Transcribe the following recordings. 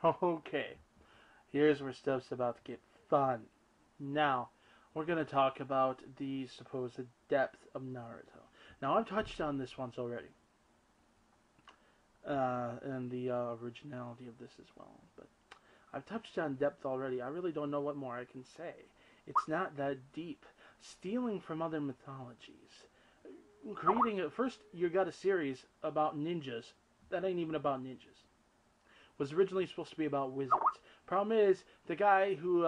Okay, here's where stuff's about to get fun. Now, we're going to talk about the supposed depth of Naruto. Now, I've touched on this once already, and the originality of this as well, but I've touched on depth already. I really don't know what more I can say. It's not that deep. Stealing from other mythologies. Creating a first you got a series about ninjas that ain't even about ninjas. Was originally supposed to be about wizards. Problem is the guys who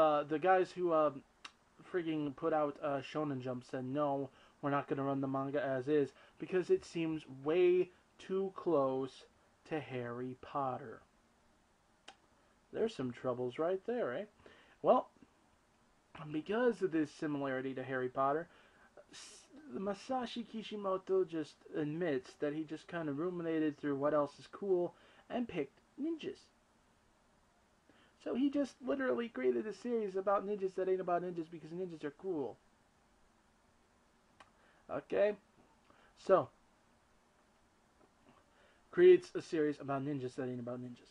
frigging put out Shonen Jump said no, we're not gonna run the manga as is because it seems way too close to Harry Potter. There's some troubles right there, eh? Well, because of this similarity to Harry Potter, Masashi Kishimoto just admits that he just kind of ruminated through what else is cool and picked ninjas. So he just literally created a series about ninjas that ain't about ninjas because ninjas are cool. Okay? So, creates a series about ninjas that ain't about ninjas.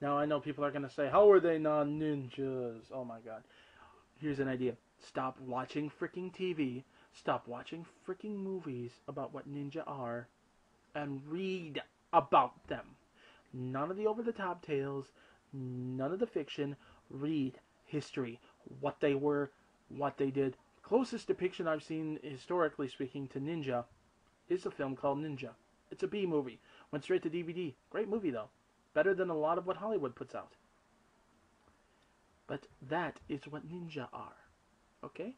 Now I know people are going to say, how are they not ninjas? Oh my god. Here's an idea. Stop watching freaking TV. Stop watching freaking movies about what ninja are. And read about them. None of the over-the-top tales. None of the fiction. Read history. What they were. What they did. Closest depiction I've seen, historically speaking, to ninja is a film called Ninja. It's a B movie. Went straight to DVD. Great movie, though. Better than a lot of what Hollywood puts out. But that is what ninja are. Okay?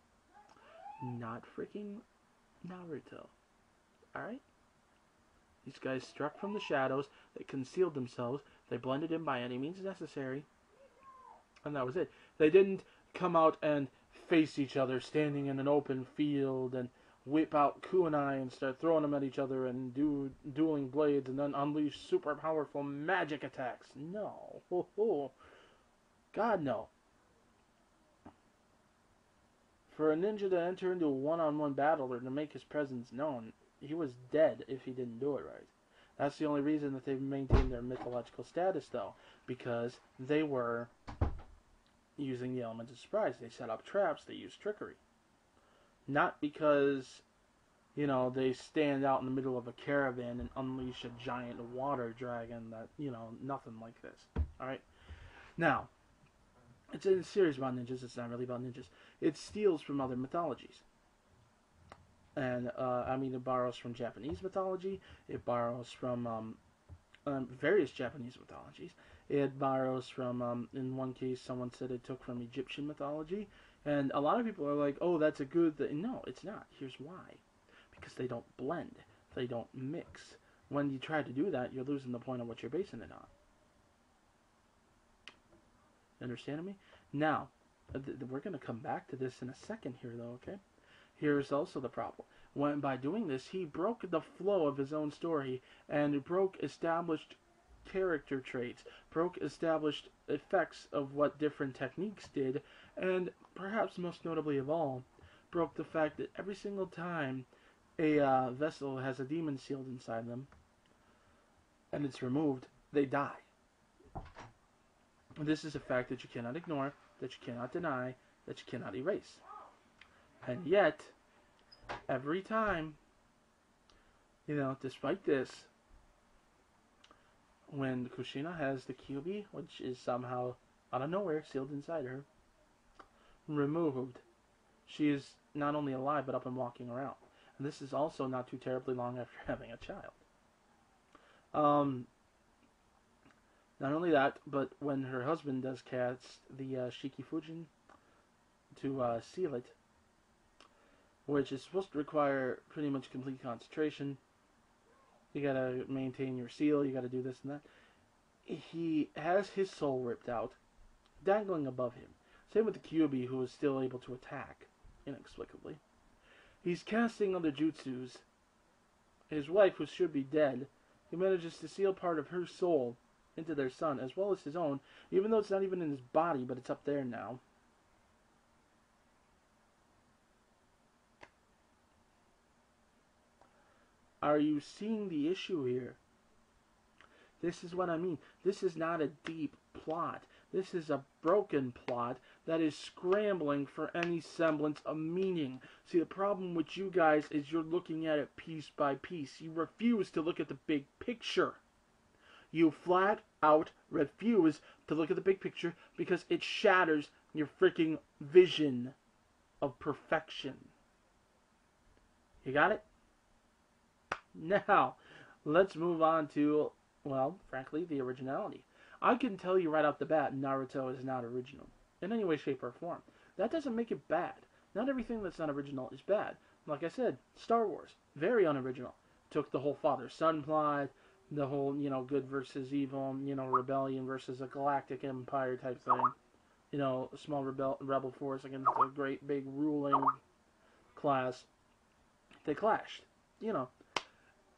Not freaking Naruto. Alright? These guys struck from the shadows. They concealed themselves. They blended in by any means necessary. And that was it. They didn't come out and face each other standing in an open field and whip out kunai and start throwing them at each other and do dueling blades and then unleash super powerful magic attacks. No. God, no. For a ninja to enter into a one-on-one battle or to make his presence known, he was dead if he didn't do it right. That's the only reason that they've maintained their mythological status, though, because they were using the element of surprise. They set up traps, they used trickery. Not because, they stand out in the middle of a caravan and unleash a giant water dragon that, nothing like this. Alright? Now, it's a series about ninjas, it's not really about ninjas. It steals from other mythologies. And, it borrows from Japanese mythology, it borrows from various Japanese mythologies. It borrows from, in one case, someone said it took from Egyptian mythology. And a lot of people are like, oh, that's a good thing. No, it's not. Here's why. Because they don't blend. They don't mix. When you try to do that, you're losing the point of what you're basing it on. You understand me? Now, we're going to come back to this in a second here, though, okay? Here's also the problem. By doing this, he broke the flow of his own story and broke established character traits, broke established effects of what different techniques did, and perhaps most notably of all, broke the fact that every single time a vessel has a demon sealed inside them, and it's removed, they die. This is a fact that you cannot ignore, that you cannot deny, that you cannot erase. And yet, every time, despite this, when Kushina has the Kyuubi, which is somehow out of nowhere sealed inside her, removed, she is not only alive but up and walking around. And this is also not too terribly long after having a child. Not only that, but when her husband does cast the Shiki Fujin to seal it, which is supposed to require pretty much complete concentration. You gotta maintain your seal, you gotta do this and that. He has his soul ripped out, dangling above him. Same with the Kyuubi, who is still able to attack, inexplicably. He's casting other jutsus. His wife, who should be dead, he manages to seal part of her soul into their son, as well as his own, even though it's not even in his body, but it's up there now. Are you seeing the issue here? This is what I mean. This is not a deep plot. This is a broken plot that is scrambling for any semblance of meaning. See, the problem with you guys is you're looking at it piece by piece. You refuse to look at the big picture. You flat out refuse to look at the big picture because it shatters your freaking vision of perfection. You got it? Now, let's move on to, well, frankly, the originality. I can tell you right off the bat, Naruto is not original in any way, shape, or form. That doesn't make it bad. Not everything that's not original is bad. Like I said, Star Wars, very unoriginal. Took the whole father-son plot, the whole, good versus evil, rebellion versus a galactic empire type thing. A small rebel force against a great big ruling class. They clashed.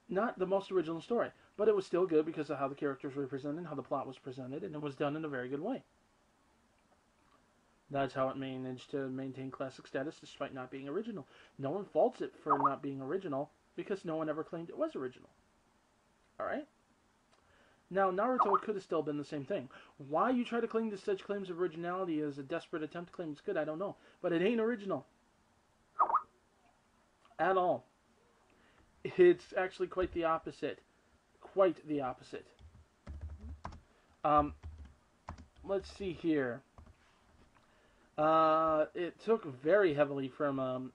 Not the most original story, but it was still good because of how the characters were presented, how the plot was presented, and it was done in a very good way. That's how it managed to maintain classic status despite not being original. No one faults it for not being original because no one ever claimed it was original. Alright? Now, Naruto could have still been the same thing. Why you try to cling to such claims of originality as a desperate attempt to claim it's good, I don't know. But it ain't original. At all. It's actually quite the opposite. Quite the opposite. Let's see here. It took very heavily from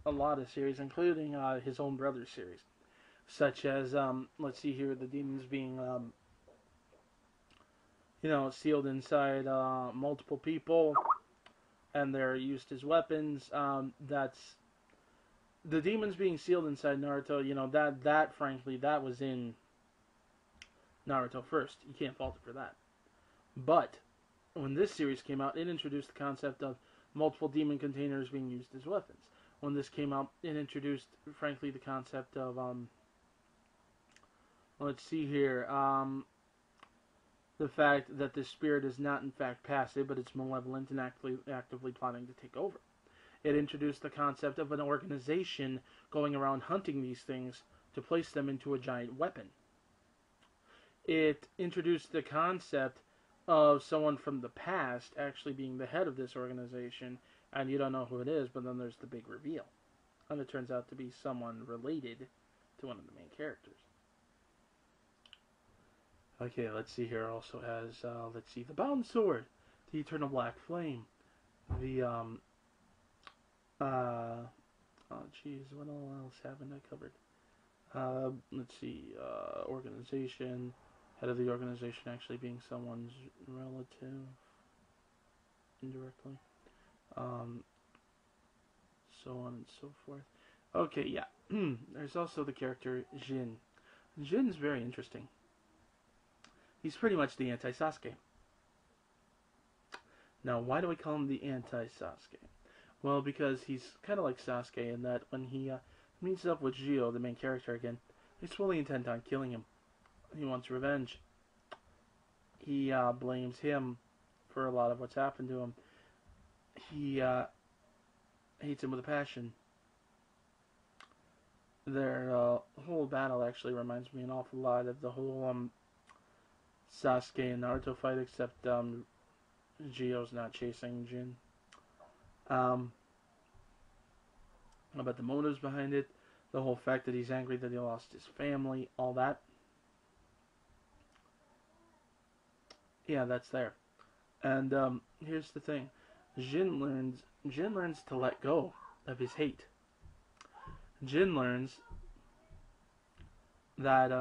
a lot of series, including his own brother's series. Such as, let's see here, the demons being, sealed inside multiple people, and they're used as weapons. That's the demons being sealed inside Naruto. That frankly, that was in Naruto first. You can't fault it for that. But when this series came out, it introduced the concept of multiple demon containers being used as weapons. When this came out, it introduced, frankly, the concept of let's see here. The fact that this spirit is not in fact passive, but it's malevolent and actively plotting to take over. It introduced the concept of an organization going around hunting these things to place them into a giant weapon. It introduced the concept of someone from the past actually being the head of this organization, and you don't know who it is, but then there's the big reveal. And it turns out to be someone related to one of the main characters. Okay, let's see here. Also has, the Bound Sword, the Eternal Black Flame, the, oh jeez, what else haven't I covered? Let's see, organization, head of the organization actually being someone's relative, indirectly, so on and so forth. Okay, yeah, there's also the character Jin. Jin's very interesting. He's pretty much the anti-Sasuke. Now, why do we call him the anti-Sasuke? Well, because he's kind of like Sasuke in that when he meets up with Gio, the main character again, he's fully intent on killing him. He wants revenge. He blames him for a lot of what's happened to him. He hates him with a passion. Their whole battle actually reminds me an awful lot of the whole Sasuke and Naruto fight, except Gio's not chasing Jin. About the motives behind it, the whole fact that he's angry that he lost his family, all that. Yeah, that's there. And here's the thing: Jin learns to let go of his hate. Jin learns that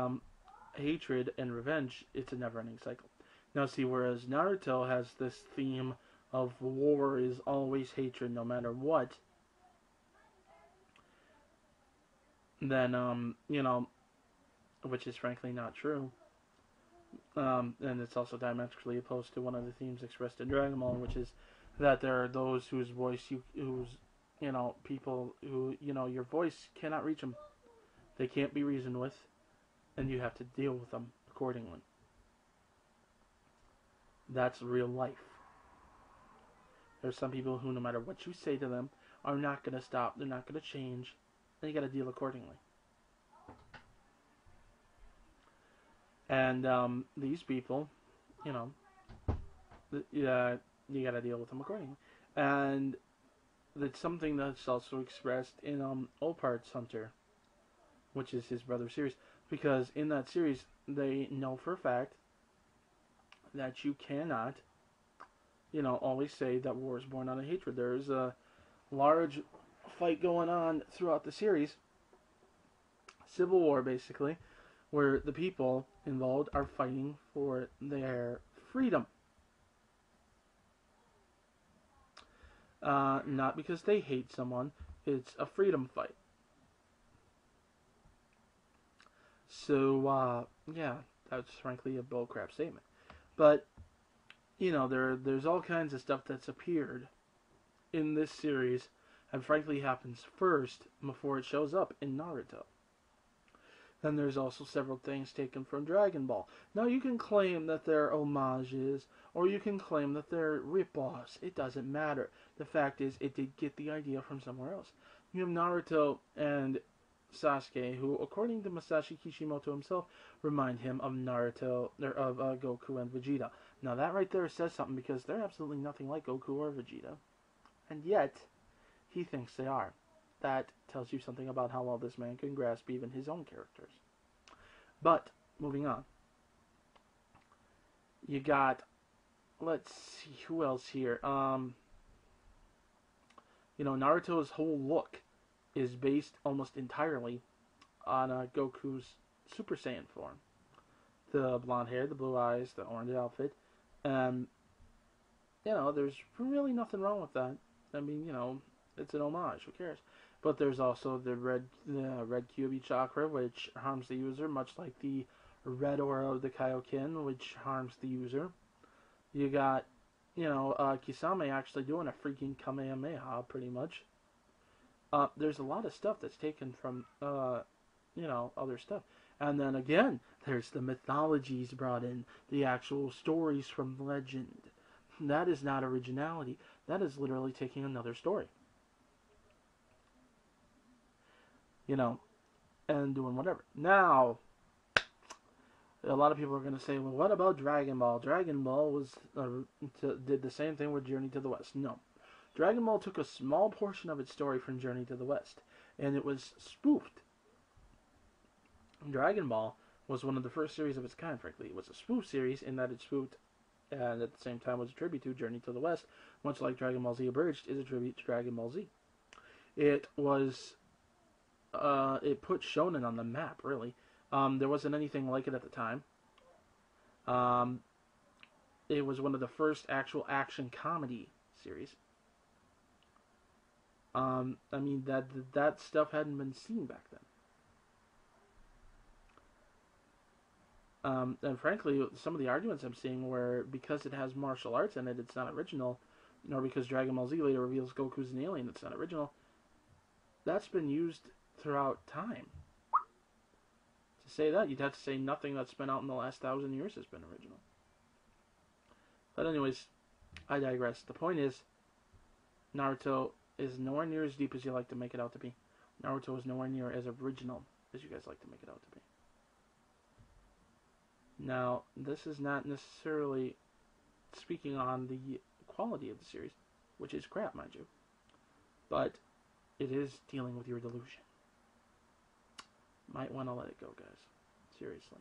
hatred and revenge, it's a never-ending cycle. Now see, whereas Naruto has this theme of war is always hatred no matter what, then, which is frankly not true. And it's also diametrically opposed to one of the themes expressed in Dragon Ball, which is that there are those whose voice people who, your voice cannot reach them. They can't be reasoned with, and you have to deal with them accordingly. That's real life. There's some people who, no matter what you say to them, are not going to stop. They're not going to change. And you got to deal accordingly. And these people, you know, you got to deal with them accordingly. And that's something that's also expressed in Opart's Hunter, which is his brother's series, because in that series they know for a fact that you cannot, always say that war is born out of hatred. There's a large fight going on throughout the series, civil war basically, where the people involved are fighting for their freedom. Not because they hate someone, it's a freedom fight. So, yeah, that's frankly a bullcrap statement. But, there's all kinds of stuff that's appeared in this series and frankly happens first before it shows up in Naruto. Then there's also several things taken from Dragon Ball. Now you can claim that they're homages, or you can claim that they're rip-offs. It doesn't matter. The fact is, it did get the idea from somewhere else. You have Naruto and Sasuke, who, according to Masashi Kishimoto himself, remind him of Naruto, or of Goku and Vegeta. Now that right there says something, because they're absolutely nothing like Goku or Vegeta. And yet, he thinks they are. That tells you something about how well this man can grasp even his own characters. But, moving on. You got, let's see, who else here? Naruto's whole look is based almost entirely on Goku's Super Saiyan form. The blonde hair, the blue eyes, the orange outfit. And, there's really nothing wrong with that. I mean, it's an homage. Who cares? But there's also the red Kyuubi chakra, which harms the user, much like the red aura of the Kaioken, which harms the user. You got, Kisame actually doing a freaking Kamehameha, pretty much. There's a lot of stuff that's taken from, other stuff. And then again, there's the mythologies brought in, the actual stories from legend. That is not originality. That is literally taking another story. And doing whatever. Now, a lot of people are going to say, well, what about Dragon Ball? Dragon Ball did the same thing with Journey to the West. No. Dragon Ball took a small portion of its story from Journey to the West, and it was spoofed. Dragon Ball was one of the first series of its kind, frankly. It was a spoof series in that it spoofed, and at the same time was a tribute to Journey to the West, much like Dragon Ball Z Abridged is a tribute to Dragon Ball Z. It was... it put Shonen on the map, really. There wasn't anything like it at the time. It was one of the first actual action comedy series. That stuff hadn't been seen back then. And frankly, some of the arguments I'm seeing were because it has martial arts in it, it's not original, nor because Dragon Ball Z later reveals Goku's an alien, it's not original. That's been used throughout time. To say that, you'd have to say nothing that's been out in the last 1,000 years has been original. But anyways, I digress. The point is, Naruto is nowhere near as deep as you like to make it out to be. Naruto is nowhere near as original as you guys like to make it out to be. Now, this is not necessarily speaking on the quality of the series, which is crap, mind you. But it is dealing with your delusion. Might want to let it go, guys. Seriously.